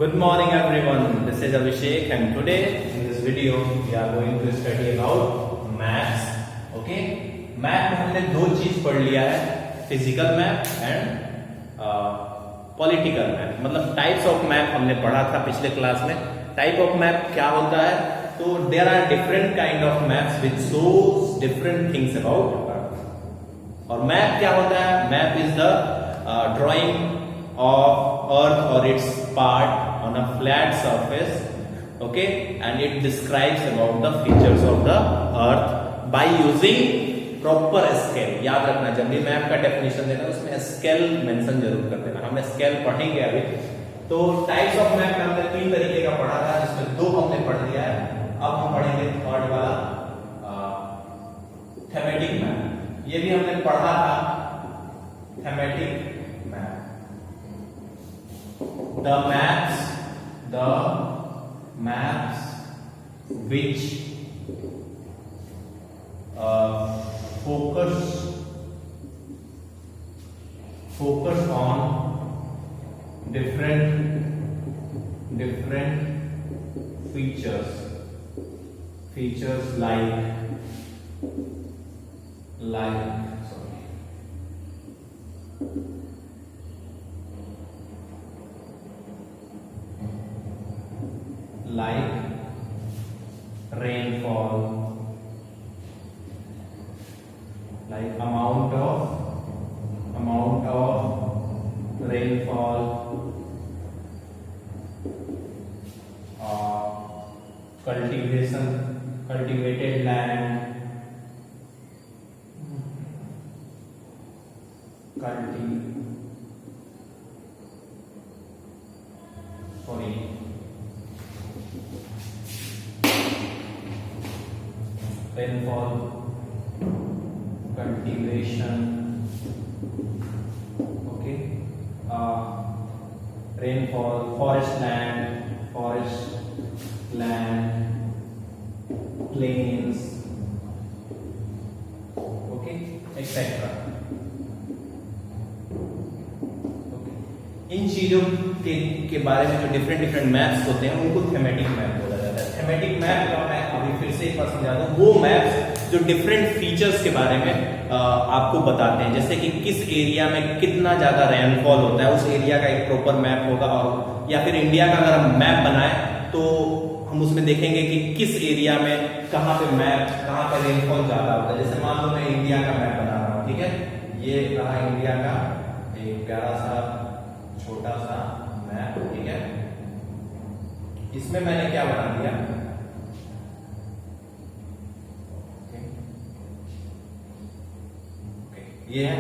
Good morning everyone, this is Abhishek and today in this video we are going to study about maths. Okay, math में हमने दो चीज पढ़ लिया है, physical math and political math, मतलब types of math हमने पढ़ा था पिछले क्लास में। टाइप ऑफ मैथ क्या होता है, तो there are different kind of maths which shows different things about earth. और मैथ क्या होता है, math is the drawing of earth or its part on a flat surface, okay, and it describes about the features of the earth by using proper scale। याद रखना, जब भी map का definition देना उसमें स्केल मेंशन जरूर कर देना, हम स्केल पढ़ेंगे अभी। तो टाइप्स ऑफ मैप में हमने तीन तरीके का पढ़ा था, जिसमें दो हमने पढ़ लिया है। अब हम पढ़ेंगे थर्ड वाला थेमेटिक मैप। ये भी हमने पढ़ा था, thematic map. The maps which focus on different features like rainfall, like amount of rainfall, cultivated land, rainfall, cultivation, okay, rainfall, forest land, plains, okay, etc. okay. इन चीजों के बारे में जो डिफरेंट मैप्स होते हैं उनको थेमेटिक मैप बोला जाता है। थेमेटिक मैप का मैं अभी फिर से एक बार समझा दूं, वो मैप्स जो डिफरेंट फीचर्स के बारे में आपको बताते हैं, जैसे कि किस एरिया में कितना ज्यादा रेनफॉल होता है, उस एरिया का एक प्रॉपर मैप होगा। और या फिर इंडिया का अगर हम मैप बनाए तो हम उसमें देखेंगे कि किस एरिया में कहाँ पे रेनफॉल ज्यादा होता है। जैसे मान लो मैं इंडिया का मैप बना रहा हूँ, ठीक है, ये रहा इंडिया का एक प्यारा सा छोटा सा मैप, ठीक है। इसमें मैंने क्या बना दिया, ये है।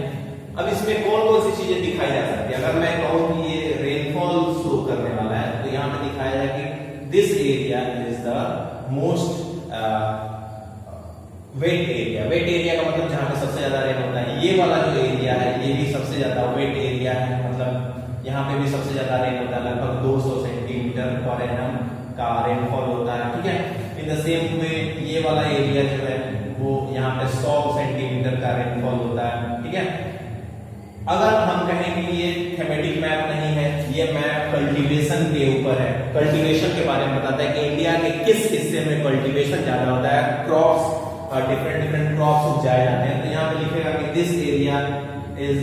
अब इसमें कौन कौन सी चीजें दिखाई जा सकती है। अगर मैं कहूं कि ये रेनफॉल शो करने वाला है, तो यहां पे दिखाया है कि this area is the most wait area. Wait area का मतलब जहां पे सबसे ज्यादा रेन होता है। ये वाला जो एरिया है ये भी सबसे ज्यादा वेट एरिया है, मतलब यहाँ पे भी सबसे ज्यादा रेन होता है, लगभग 200 सेंटीमीटर पर एनम का रेनफॉल होता है, ठीक है। इन द सेम वे ये वाला एरिया जो है वो यहाँ पे 100 सेंटीमीटर का रेनफॉल होता है, ठीक है। अगर हम कहें कि ये थेमेटिक मैप नहीं है, ये मैप कल्टीवेशन के ऊपर है, कल्टीवेशन के बारे में बताता है कि इंडिया के किस हिस्से में कल्टीवेशन ज्यादा होता है, क्रॉप्स डिफरेंट क्रॉप्स उगाए जाते हैं। तो यहाँ पे लिखेगा कि this area is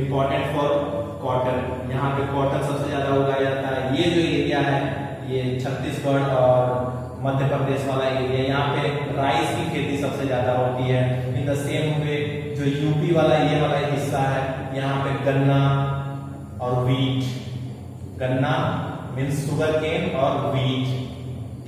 important for cotton, यहाँ पे कॉटन सबसे ज्यादा उगाया जाता है। ये जो एरिया है ये छत्तीसगढ़ और मध्य प्रदेश वाला एरिया, यहाँ पे राइस की खेती सबसे ज्यादा होती है। इन द सेम वे जो यूपी वाला ये वाला हिस्सा है, यहाँ पे गन्ना और वीट, गन्ना मीन्स शुगर केन और वीट,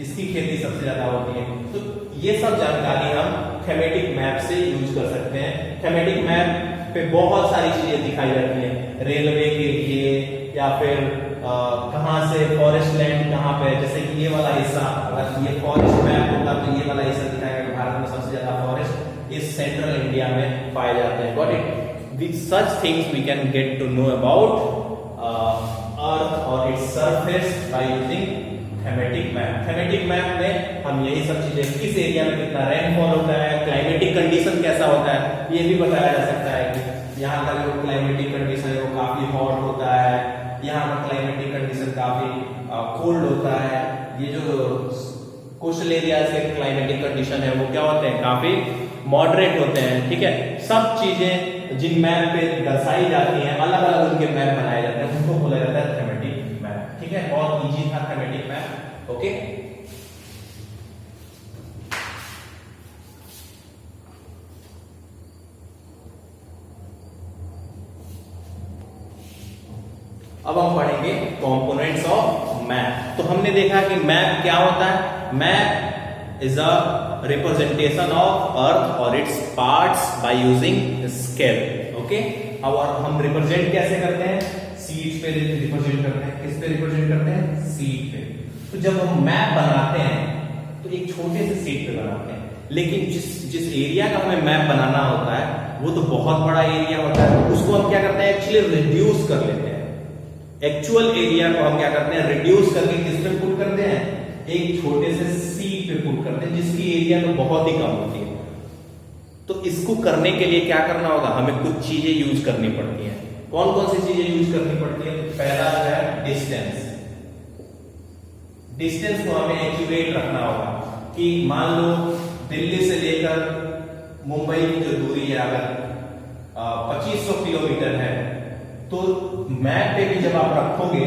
इसकी खेती सबसे ज्यादा होती है। तो ये सब जानकारी हम थेमेटिक मैप से यूज कर सकते हैं। थेमेटिक मैप पे बहुत सारी चीजें दिखाई जाती हैं, रेलवे के लिए या फिर कहां से फॉरेस्ट लैंड कहां पे, जैसे कि ये वाला हिस्सा, अगर ये फॉरेस्ट मैप होगा तो ये वाला हिस्सा दिखाएगा कि भारत में सबसे ज्यादा फॉरेस्ट इस सेंट्रल इंडिया में पाए जाते हैं। Got it? With such things we can get to know about earth और its surface by using thematic map. Thematic map में हम यही सब चीजें, किस एरिया में कितना रेनफॉल होता है, क्लाइमेटिक कंडीशन कैसा होता है, ये भी बताया जा सकता है कि यहाँ का जो क्लाइमेटिक कंडीशन है वो काफी हॉट होता है कोल्ड होता है, ये जो कोस्टल एरियाज के क्लाइमेटिक कंडीशन है वो क्या होते हैं, काफी मॉडरेट होते हैं। ठीक है, सब चीजें जिन मैप पे दर्शाई जाती हैं, अलग अलग उनके मैप बनाए जाते हैं, उनको बोला जाता है थीमेटिक मैप। ठीक है, बहुत इजी था थीमेटिक मैप। ओके, अब हम पढ़ेंगे कंपोनेंट्स ऑफ मैप। तो हमने देखा कि मैप क्या होता है। Map is a representation of earth और its parts by using scale. Okay, अब हम रिप्रेजेंट कैसे करते हैं, शीट पे रिप्रेजेंट करते हैं। किस पे रिप्रेजेंट करते हैं, शीट पे। तो जब हम मैप बनाते हैं तो एक छोटे से शीट पे बनाते हैं, लेकिन जिस एरिया का हमें मैप बनाना होता है वो तो बहुत बड़ा एरिया होता है, तो उसको हम क्या करते हैं, एक्चुअली रिड्यूस कर लेते हैं। एक्चुअल एरिया को हम क्या करते हैं, रिड्यूस करके किस पे पुट करते हैं, एक छोटे से शीट पे पुट करते हैं, जिसकी एरिया तो बहुत ही कम होती है। तो इसको करने के लिए क्या करना होगा, हमें कुछ चीजें यूज करनी पड़ती हैं। कौन कौन सी चीजें यूज करनी पड़ती है, पहला है डिस्टेंस। डिस्टेंस को हमें एक्यूरेट रखना होगा कि मान लो दिल्ली से लेकर मुंबई की जो दूरी है अगर 2500 किलोमीटर है, तो मैप पे भी जब आप रखोगे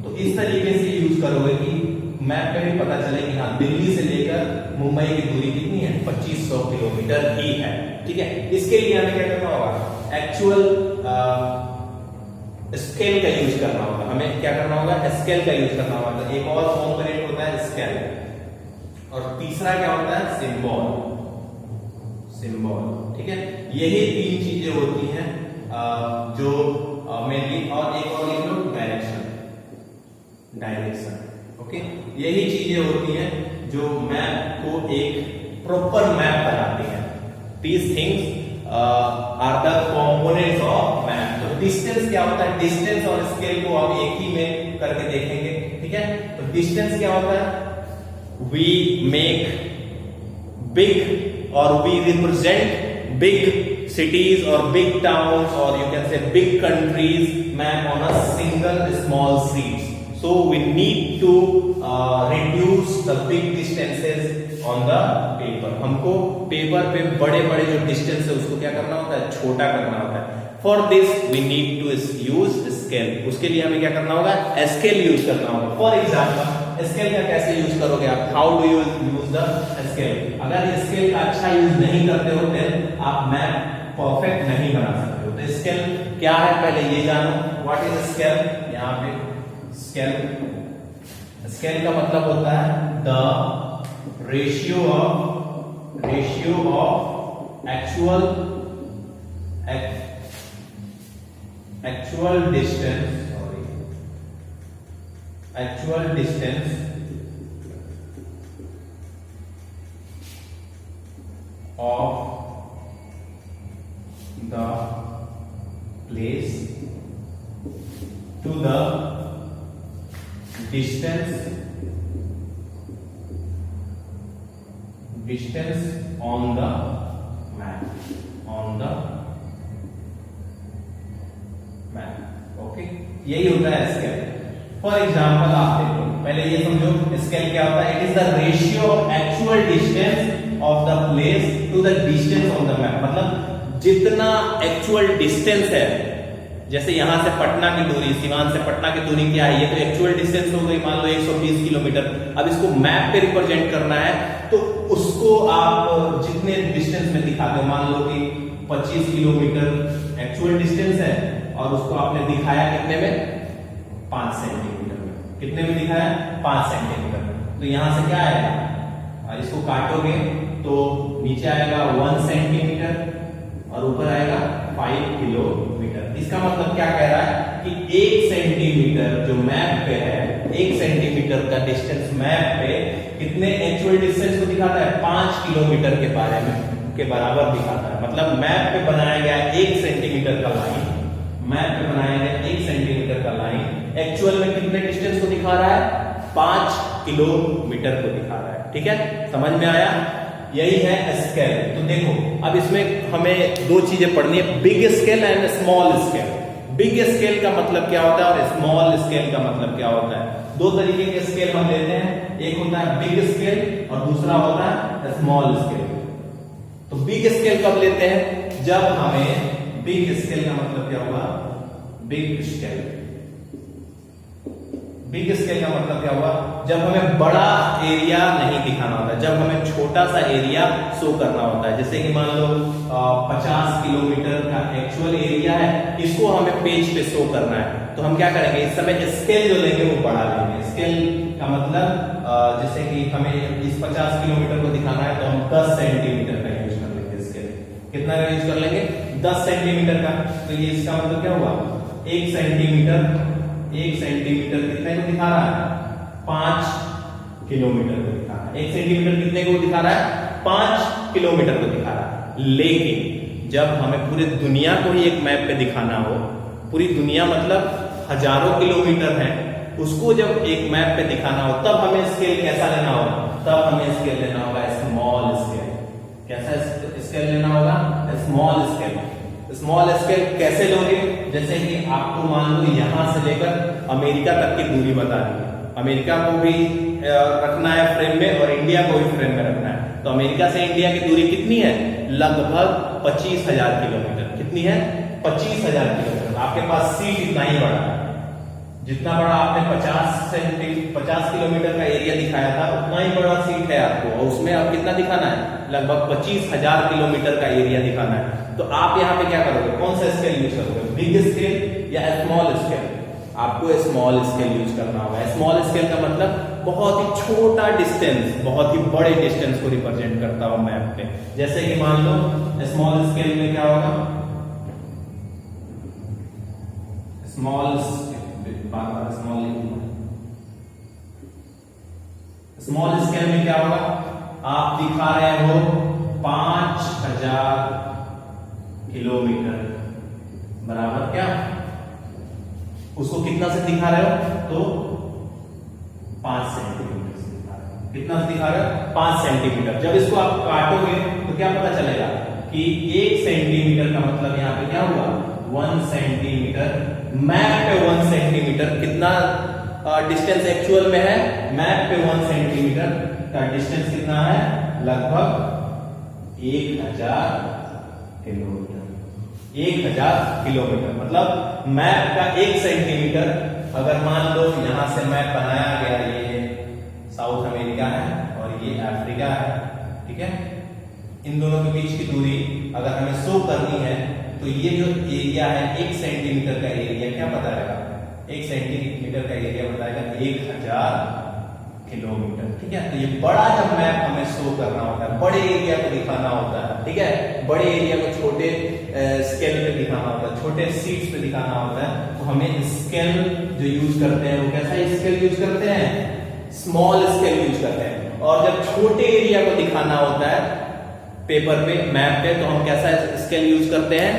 तो इस तरीके से यूज करोगे कि मैप पे भी पता चले कि हाँ दिल्ली से लेकर मुंबई की दूरी कितनी है, 2500 किलोमीटर ही है। ठीक है, इसके लिए हमें क्या करना होगा, एक्चुअल स्केल का यूज करना होगा। हमें क्या करना होगा, स्केल का यूज करना होगा। तो एक और कंपोनेंट होता है स्केल, और तीसरा क्या होता है, सिंबल। सिंबल, ठीक है, यही तीन चीजें होती हैं जो मेनली, और एक और लिख लो डायरेक्शन। डायरेक्शन, ओके, यही चीजें होती हैं जो मैप को एक प्रॉपर मैप बनाती हैं। These things are the components of map। तो डिस्टेंस क्या होता है, डिस्टेंस और स्केल को अब एक ही में करके देखेंगे। ठीक है, तो डिस्टेंस क्या होता है, we make big or we represent big cities or big towns or you can say big countries map on a single small sheet. So we need to reduce the big distances on the paper। हमको paper पे बड़े बड़े जो distance है उसको क्या करना होता है, छोटा करना होता है। For this we need to use scale। उसके लिए हमें क्या करना होगा, स्केल यूज करना होगा। फॉर एग्जाम्पल स्केल का कैसे यूज करोगे आप, how do you use the scale. अगर स्केल का अच्छा यूज नहीं करते हो फिर आप मैप परफेक्ट नहीं बना सकते हो। तो स्केल क्या है पहले ये जानो, व्हाट इज स्केल। यहाँ पे स्केल, स्केल का मतलब होता है the ratio of actual distance of the place to the distance on the map, okay, यही होता है स्केल। फॉर एग्जाम्पल आप देखो, पहले ये समझो स्केल क्या होता है, it is the ratio of actual distance of the place to the distance on the map. मतलब जितना एक्चुअल डिस्टेंस है, जैसे यहां से पटना की दूरी, सीवान से पटना की दूरी क्या है, ये तो एक्चुअल डिस्टेंस हो गई, मान लो 120 किलोमीटर। अब इसको मैप पे रिप्रेजेंट करना है तो उसको आप जितने डिस्टेंस में दिखाते हो, मान लो कि 25 किलोमीटर एक्चुअल डिस्टेंस है और उसको आपने दिखाया कितने में, 5 सेंटीमीटर में। कितने में दिखाया, 5 सेंटीमीटर में। तो यहां से क्या आएगा, इसको काटोगे तो नीचे आएगा 1 सेंटीमीटर और ऊपर आएगा 5 किलोमीटर। इसका मतलब क्या कह रहा है कि 1 सेंटीमीटर जो मैप पे है, 1 सेंटीमीटर का डिस्टेंस मैप पे कितने एक्चुअल डिस्टेंस को दिखाता है, 5 किलोमीटर के बारे में के बराबर दिखाता है। मतलब मैप पे बनाया गया 1 सेंटीमीटर का लाइन, मैप पे बनाया गया 1 सेंटीमीटर का लाइन एक्चुअल में कितने डिस्टेंस को दिखा रहा है, 5 किलोमीटर को दिखा रहा है। ठीक है, समझ में आया, यही है स्केल। तो देखो अब इसमें हमें दो चीजें पढ़नी है, big scale and small scale. Big scale का मतलब क्या होता है और स्मॉल स्केल का मतलब क्या होता है। दो तरीके के स्केल हम लेते हैं, एक होता है बिग स्केल और दूसरा होता है स्मॉल स्केल। तो बिग स्केल कब लेते हैं, जब हमें बिग स्केल का मतलब क्या होगा, बिग स्केल का मतलब क्या हुआ, जब हमें बड़ा एरिया नहीं दिखाना होता, जब हमें छोटा सा एरिया शो करना होता है। जैसे कि मान लो 50 किलोमीटर का एक्चुअल एरिया है, इसको हमें पेज पे शो करना है, तो हम क्या करेंगे, इस समय स्केल जो लेंगे वो बड़ा लेंगे। स्केल का मतलब जैसे कि हमें इस 50 किलोमीटर को दिखाना है तो हम 10 सेंटीमीटर का यूज कर लेंगे। स्केल कितना का यूज कर लेंगे, 10 सेंटीमीटर का। तो ये इसका मतलब क्या हुआ, 1 सेंटीमीटर कितने को दिखा रहा है, 5 किलोमीटर को दिखा रहा है। 1 सेंटीमीटर कितने को दिखा रहा है, 5 किलोमीटर को दिखा रहा है। लेकिन जब हमें पूरी दुनिया को ही एक मैप पे दिखाना हो, पूरी दुनिया मतलब हजारों किलोमीटर है, उसको जब एक मैप पे दिखाना हो, तब हमें स्केल कैसा लेना होगा, तब हमें स्केल लेना होगा स्मॉल स्केल। कैसा स्केल लेना होगा, स्मॉल स्केल। स्मॉल स्केल कैसे लोगे, जैसे कि आपको मान लो यहां से लेकर अमेरिका तक की दूरी बतानी है, अमेरिका को भी रखना है फ्रेम में और इंडिया को भी फ्रेम में रखना है। तो अमेरिका से इंडिया की दूरी कितनी है, लगभग 25,000 किलोमीटर। कितनी है, 25,000 किलोमीटर। आपके पास सीट इतना ही बड़ा है, जितना बड़ा आपने 50 किलोमीटर का एरिया दिखाया था, उतना ही बड़ा सीट है आपको, और उसमें अब कितना दिखाना है, लगभग 25,000 किलोमीटर का एरिया दिखाना है। तो आप यहाँ पे क्या करोगे, कौन सा स्केल यूज करोगे, बिग स्केल या स्मॉल स्केल? आपको स्मॉल स्केल यूज करना होगा। स्मॉल स्केल का मतलब बहुत ही छोटा डिस्टेंस, बहुत ही बड़े डिस्टेंस को रिप्रेजेंट करता हुआ मैप पे। जैसे कि मान लो स्मॉल स्केल में क्या होगा, स्मॉल स्केल में क्या होगा, आप दिखा रहे हो 5,000 किलोमीटर बराबर क्या, उसको कितना से दिखा रहे हो, तो 5 सेंटीमीटर से दिखा रहे हो। कितना से दिखा रहे हो, 5 सेंटीमीटर। जब इसको आप काटोगे तो क्या पता चलेगा कि 1 सेंटीमीटर का मतलब यहां पे क्या हुआ, 1 सेंटीमीटर। मैप पे 1 सेंटीमीटर कितना डिस्टेंस एक्चुअल में है, मैप पे 1 सेंटीमीटर का डिस्टेंस कितना है, लगभग 1000 किलोमीटर। 1000 किलोमीटर मतलब मैप का 1 सेंटीमीटर। अगर मान लो यहां से मैप बनाया गया, ये साउथ अमेरिका है और ये अफ्रीका है, ठीक है, इन दोनों के बीच की दूरी अगर हमें शो करनी है, तो ये जो एरिया है 1 सेंटीमीटर का एरिया क्या बताएगा, 1 सेंटीमीटर का एरिया बताएगा 1000 किलोमीटर। ठीक है, तो ये बड़ा जब मैप हमें शो करना होता है, बड़े एरिया को दिखाना होता है, ठीक है, बड़े एरिया को छोटे स्केल पे दिखाना होता है, छोटे सीट्स पे दिखाना होता है, तो हमें स्केल जो यूज करते हैं वो कैसा स्केल यूज करते हैं, स्मॉल स्केल यूज करते हैं। और जब छोटे एरिया को दिखाना होता है पेपर पे, मैप पे, तो हम कैसा स्केल यूज करते हैं,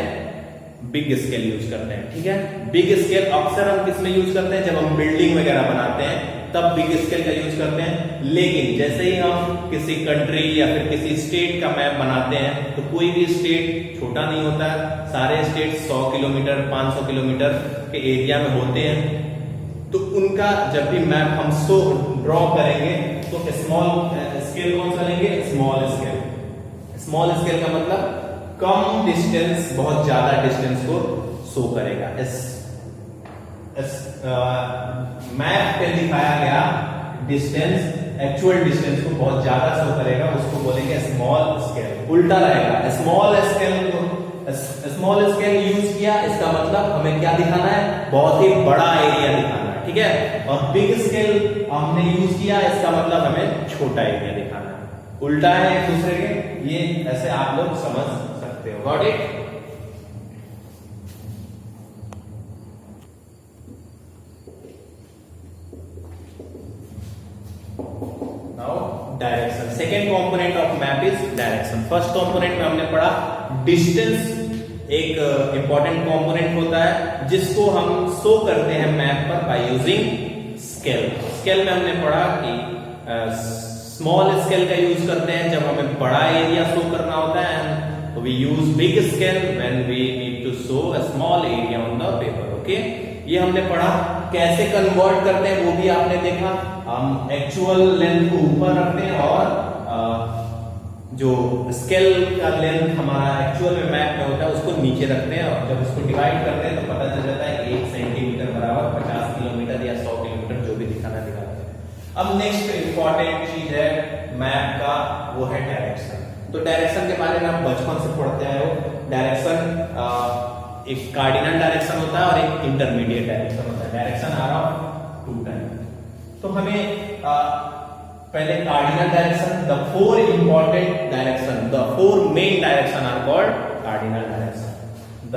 बिग स्केल यूज करते हैं। ठीक है, बिग स्केल अक्सर हम किस में यूज करते हैं, जब हम बिल्डिंग वगैरह बनाते हैं तब बिग स्केल का यूज करते हैं। लेकिन जैसे ही हम किसी कंट्री या फिर किसी स्टेट का मैप बनाते हैं, तो कोई भी स्टेट छोटा नहीं होता है, सारे स्टेट 100 किलोमीटर 500 किलोमीटर के एरिया में होते हैं। तो उनका जब भी मैप हम शो ड्रॉ करेंगे तो स्मॉल स्केल कौन सा लेंगे, स्मॉल स्केल। स्मॉल स्केल का मतलब कम डिस्टेंस, बहुत ज्यादा डिस्टेंस को शो करेगा। मैप पे दिखाया गया डिस्टेंस, एक्चुअल डिस्टेंस को बहुत ज्यादा शो करेगा, उसको बोलेंगे स्मॉल स्केल। उल्टा रहेगा, स्मॉल स्केल यूज किया, इसका मतलब हमें क्या दिखाना है, बहुत ही बड़ा एरिया दिखाना है। ठीक है, और बिग स्केल हमने यूज किया, इसका मतलब हमें छोटा एरिया दिखाना है। उल्टा है एक दूसरे के, ये ऐसे आप लोग समझ सकते हो। Got it? Direction. Second component of map is direction. First component में हमने पढ़ा डिस्टेंस एक इंपॉर्टेंट कंपोनेंट होता है जिसको हम शो करते हैं मैप पर बाय यूजिंग स्केल। स्केल में हमने पढ़ा कि स्मॉल स्केल का यूज करते हैं जब हमें बड़ा एरिया शो करना होता है, तो we use big scale when we need to show a small area on the paper. Okay, ये हमने पढ़ा। कैसे कन्वर्ट करते हैं वो भी आपने देखा। हम एक्चुअल लेंथ को ऊपर रखते हैं और जो स्केल का लेंथ हमारा एक्चुअल में मैप में होता है उसको नीचे रखते हैं, और जब उसको डिवाइड करते हैं तो पता चल जाता है 1 सेंटीमीटर बराबर 50 किलोमीटर या 100 किलोमीटर, जो भी दिखाना दिखाते हैं। अब नेक्स्ट इंपॉर्टेंट चीज है मैप का, वो है डायरेक्शन। तो डायरेक्शन के बारे में आप बचपन से पढ़ते आए हो। डायरेक्शन एक कार्डिनल डायरेक्शन होता है और एक इंटरमीडिएट डायरेक्शन होता है। Direction are of two type. तो हमें पहले cardinal direction, the 4 important direction, the 4 main direction are called cardinal direction. The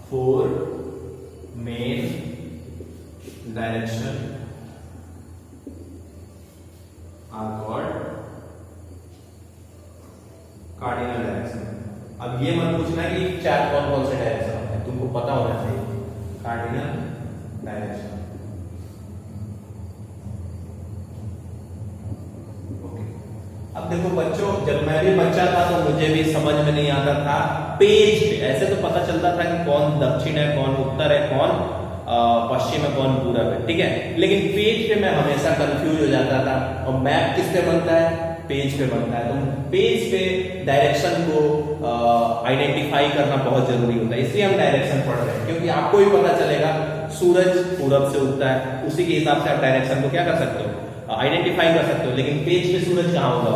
4 main direction are called cardinal direction. अब ये मत पूछना कि चार कौन कौन से डायरेक्शन होते हैं, तुमको पता होना चाहिए कार्डिनल डायरेक्शन। अब देखो बच्चों, जब मैं भी बच्चा था तो मुझे भी समझ में नहीं आता था पेज पे। ऐसे तो पता चलता था कि कौन दक्षिण है, कौन उत्तर है, कौन पश्चिम है, कौन पूरब है, ठीक है। लेकिन पेज पे मैं हमेशा कंफ्यूज हो जाता था। और मैप किस पे बनता है? पेज पे बनता है। तो पेज पे डायरेक्शन को आइडेंटिफाई करना बहुत जरूरी होता है, इसलिए हम डायरेक्शन पढ़ रहे हैं, क्योंकि आपको भी पता चलेगा सूरज पूरब से उगता है, उसी के हिसाब से आप डायरेक्शन को क्या कर सकते हो, आइडेंटिफाई कर सकते हो। लेकिन पेज पे सूरज कहाँ होगा?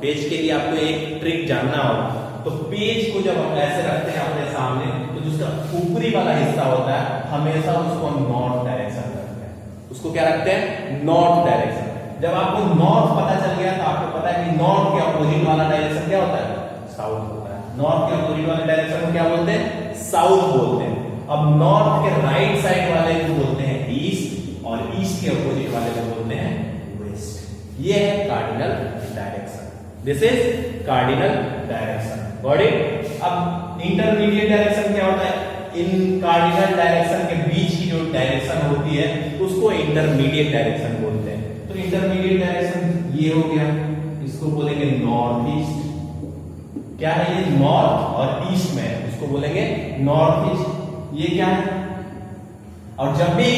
पेज के लिए आपको एक ट्रिक जानना होगा। तो पेज को जब हम ऐसे रखते हैं अपने सामने, तो जिसका ऊपरी वाला हिस्सा होता है हमेशा उसको हम नॉर्थ डायरेक्शन रखते हैं। उसको क्या रखते हैं? North direction. जब आपको नॉर्थ पता चल गया तो आपको पता है कि नॉर्थ के अपोजिट वाला डायरेक्शन क्या होता है? साउथ होता है। नॉर्थ के अपोजिट वाले डायरेक्शन को क्या बोलते हैं? साउथ बोलते हैं। अब नॉर्थ के राइट साइड वाले को बोलते हैं ईस्ट, और ईस्ट के अपोजिट वाले को बोलते हैं वेस्ट। ये है cardinal direction. This is cardinal direction. Got it? अब इंटरमीडिएट डायरेक्शन क्या होता है? इन कार्डिनल डायरेक्शन के बीच की जो डायरेक्शन होती है उसको इंटरमीडिएट डायरेक्शन बोलते हैं। तो इंटरमीडिएट डायरेक्शन ये हो गया, इसको बोलेंगे नॉर्थ ईस्ट। क्या है ये? नॉर्थ और ईस्ट में, उसको बोलेंगे नॉर्थ ईस्ट। ये क्या है? और जब भी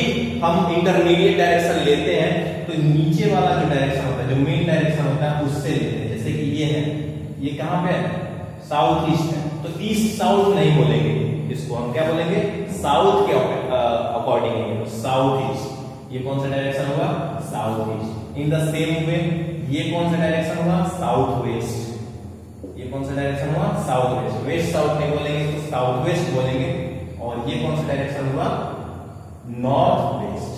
हम इंटरमीडिएट डायरेक्शन लेते हैं तो नीचे वाला जो डायरेक्शन होता है, जो मेन डायरेक्शन होता है, उससे लेते हैं। जैसे कि ये है, ये कहां पे है? साउथ ईस्ट है। तो ईस्ट साउथ नहीं बोलेंगे, इसको हम क्या बोलेंगे? साउथ के अकॉर्डिंग है, तो साउथ ईस्ट। ये कौन सा डायरेक्शन होगा? South east. In the same way ये कौन सा डायरेक्शन होगा? South west. ये कौन सा डायरेक्शन हुआ? South west. वेस्ट साउथ नहीं बोलेंगे तो साउथ वेस्ट बोलेंगे। और ये कौन सा डायरेक्शन हुआ? North west.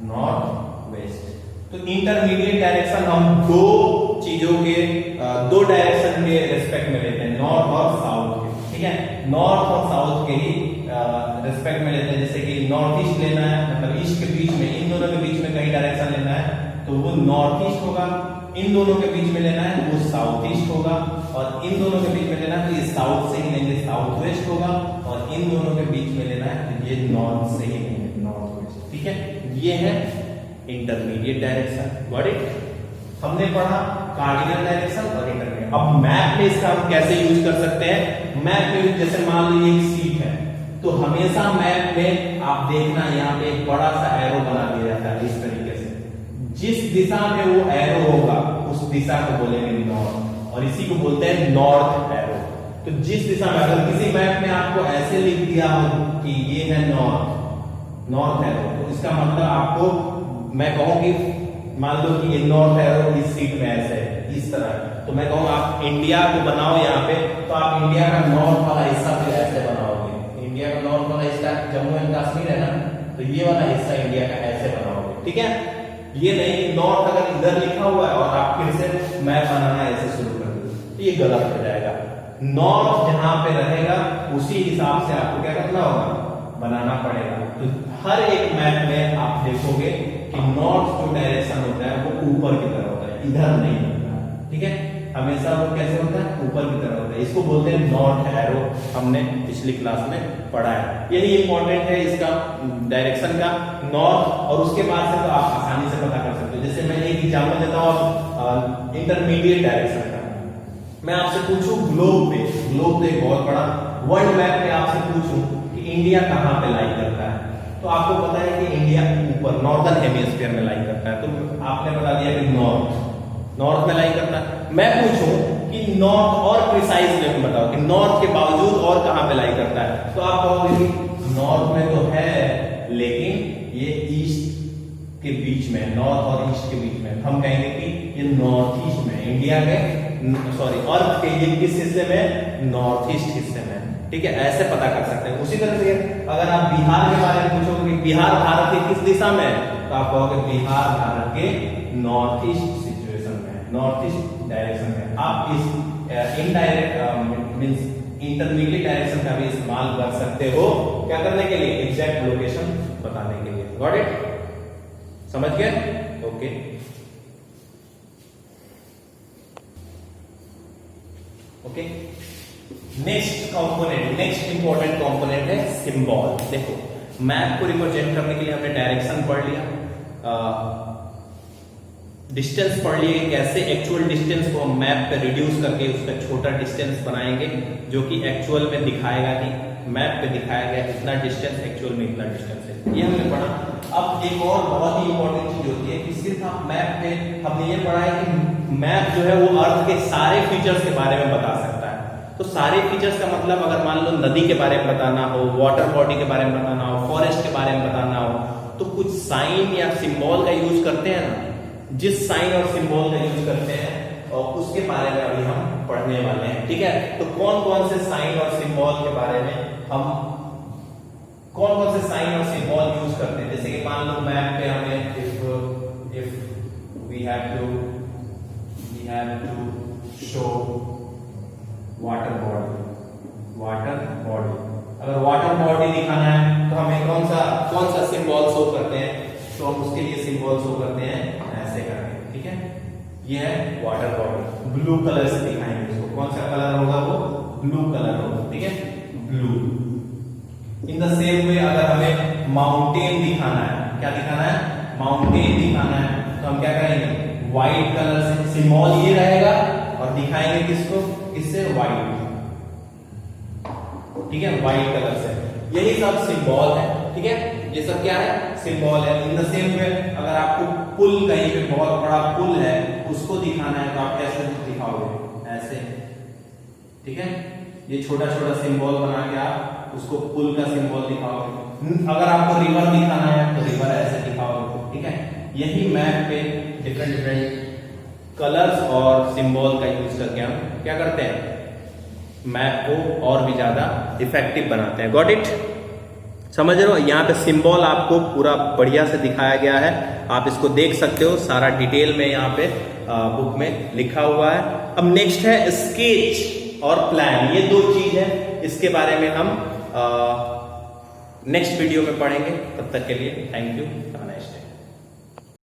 North west. तो इंटरमीडिएट डायरेक्शन हम दो चीजों के, दो डायरेक्शन के रेस्पेक्ट में लेते हैं, नॉर्थ और साउथ के, ठीक है। नॉर्थ और साउथ के ही रेस्पेक्ट में लेते हैं। जैसे कि नॉर्थ ईस्ट लेना है, मतलब ईस्ट के बीच में, इन दोनों के बीच में कहीं डायरेक्शन लेना है तो वो नॉर्थ ईस्ट होगा। इन दोनों के बीच में लेना है वो साउथ ईस्ट होगा। और इन दोनों के बीच में लेना है तो ये साउथ से ही लेंगे, साउथ वेस्ट होगा। और इन दोनों के बीच में लेना है तो ये नॉर्थ से ही लेंगे, नॉर्थ वेस्ट, ठीक है। ये है इंटरमीडिएट डायरेक्शन। Got it? हमने पढ़ा कार्डिनल डायरेक्शन और इंटरमीडिएट। अब मैप में इसका हम कैसे यूज कर सकते हैं? मैप में जैसे मान लीजिए एक सीट है, तो हमेशा मैप में आप देखना यहाँ पे एक बड़ा सा एरो बना दिया जाता है इस तरीके से। जिस दिशा में वो एरो होगा उस दिशा को बोलेंगे नॉर्थ, और इसी को बोलते हैं नॉर्थ एरो। तो जिस दिशा में, अगर किसी मैप में आपको ऐसे लिख दिया हो कि ये है नॉर्थ, नॉर्थ एरो, तो इसका मतलब आपको मैं कहूं कि मान लो कि ये नॉर्थ एरो इस सीट में ऐसे है, इस तरह, तो मैं कहूँ आप इंडिया को बनाओ यहाँ पे, तो आप इंडिया का नॉर्थ वाला हिस्सा फिर ऐसे बनाओगे। इंडिया का नॉर्थ वाला हिस्सा जम्मू एंड कश्मीर है ना, तो ये वाला हिस्सा इंडिया का ऐसे बनाओगे, ठीक है। ये नहीं नॉर्थ अगर इधर लिखा हुआ है और आप फिर से मैप बनाना ऐसे शुरू कर दो तो ये गलत हो जाएगा। नॉर्थ जहां पे रहेगा उसी हिसाब से आपको क्या करना होगा? बनाना पड़ेगा। तो हर एक मैप में आप देखोगे कि नॉर्थ जो डायरेक्शन होता है वो ऊपर की तरफ होता है, इधर नहीं होता है, ठीक है। हमेशा वो कैसे होता है? ऊपर की तरफ होता है। इसको बोलते हैं नॉर्थ एरो, हमने पिछली क्लास में पढ़ा है। यही इंपॉर्टेंट है इसका डायरेक्शन का, नॉर्थ। और उसके बाद से तो आप आसानी से पता कर सकते हो। जैसे मैं एक एग्जांपल देता हूँ इंटरमीडिएट डायरेक्शन का। मैं आपसे पूछूं ग्लोब पे, ग्लोब तो एक बहुत बड़ा वर्ल्ड मैप पे आपसे पूछूं कि इंडिया कहां पे लाई करता है, तो आपको पता है कि इंडिया ऊपर नॉर्दर्न हेमिस्फीयर में लाई करता है, तो आपने बता दिया कि नॉर्थ में लाई करता है। मैं पूछूं कि नॉर्थ और प्रिसाइजली बताओ कि नॉर्थ के बावजूद और कहां पे लाई करता है, तो आप कहोगे कि नॉर्थ में तो है लेकिन ये ईस्ट के बीच में, नॉर्थ और ईस्ट के बीच में, हम कहेंगे कि ये नॉर्थ ईस्ट में, इंडिया के सॉरी अर्थ के ये किस हिस्से में, नॉर्थ ईस्ट हिस्से में, ठीक है, ऐसे पता कर सकते हैं। उसी तरह से अगर आप बिहार के बारे में पूछोगे कि बिहार भारत के किस दिशा में है, तो आप कहोगे बिहार भारत के नॉर्थ ईस्ट सिचुएशन में, नॉर्थ ईस्ट डायरेक्शन में। आप इस इनडायरेक्ट मींस इंटरमीडिएट डायरेक्शन का भी इस्तेमाल कर सकते हो, क्या करने के लिए, एग्जैक्ट लोकेशन बताने के लिए। Got it? समझ गए? Okay. Okay, next component, next important component है सिंबल। देखो, मैप को रिप्रेजेंट करने के लिए हमने डायरेक्शन पढ़ लिया, डिस्टेंस पढ़ लिए, कैसे एक्चुअल डिस्टेंस को हम मैप पे रिड्यूस करके उसका छोटा डिस्टेंस बनाएंगे जो कि एक्चुअल में दिखाएगा कि मैप पे दिखाया गया इतना डिस्टेंस, एक्चुअल में इतना डिस्टेंस है, ये हमने पढ़ा। अब एक और बहुत ही इंपॉर्टेंट चीज होती है कि सिर्फ आप मैप पे, हमने ये पढ़ा है कि मैप जो है वो अर्थ के सारे फीचर्स के बारे में बता सकता है। तो सारे फीचर्स का मतलब, अगर मान लो नदी के बारे में बताना हो, वाटर बॉडी के बारे में बताना हो, फॉरेस्ट के बारे में बताना हो, तो कुछ साइन या सिंबल का यूज करते हैं ना, जिस साइन और सिंबल का यूज करते हैं और उसके बारे में अभी हम पढ़ने वाले हैं, ठीक है। तो कौन कौन से साइन और सिंबल के बारे में हम, कौन कौन से साइन और सिंबल यूज करते हैं, जैसे कि मान लो मैप पे हमें if we have to show water body, अगर वाटर बॉडी दिखाना है तो हमें कौन सा सिंबल शो करते हैं, तो हम उसके लिए सिंबल शो करते हैं ऐसे करके, ठीक है। ये है वाटर बॉडी, ब्लू कलर से दिखाएंगे इसको, कौन सा कलर होगा वो, ब्लू कलर होगा, ठीक है, blue. In the same way अगर हमें माउंटेन दिखाना है, क्या दिखाना है, माउंटेन दिखाना है, तो हम क्या करेंगे, व्हाइट कलर से, सिंबल ये रहेगा और दिखाएंगे किसको, इससे व्हाइट, ठीक है, व्हाइट कलर से। यही सब सिंबल है, ठीक है, ये सब क्या है, सिंबल है। इन द सेम वे अगर आपको पुल, कहीं पे बहुत बड़ा पुल है उसको दिखाना है तो आप कैसे दिखाओगे, ऐसे, ठीक है, ये छोटा छोटा सिंबल बना के आप उसको पुल का सिंबल दिखाओगे। अगर आपको रिवर दिखाना है तो रिवर ऐसे दिखाओगे, ठीक है। यही मैप पे डिफरेंट कलर्स और सिंबल का यूज करके हम क्या करते हैं, मैप को और भी ज्यादा इफेक्टिव बनाते हैं। Got it? समझ रहे हो? यहाँ पे सिंबल आपको पूरा बढ़िया से दिखाया गया है, आप इसको देख सकते हो, सारा डिटेल में यहाँ पे बुक में लिखा हुआ है। अब नेक्स्ट है स्केच और प्लान, ये दो चीज है, इसके बारे में हम नेक्स्ट वीडियो में पढ़ेंगे। तब तक के लिए thank you, have a nice day.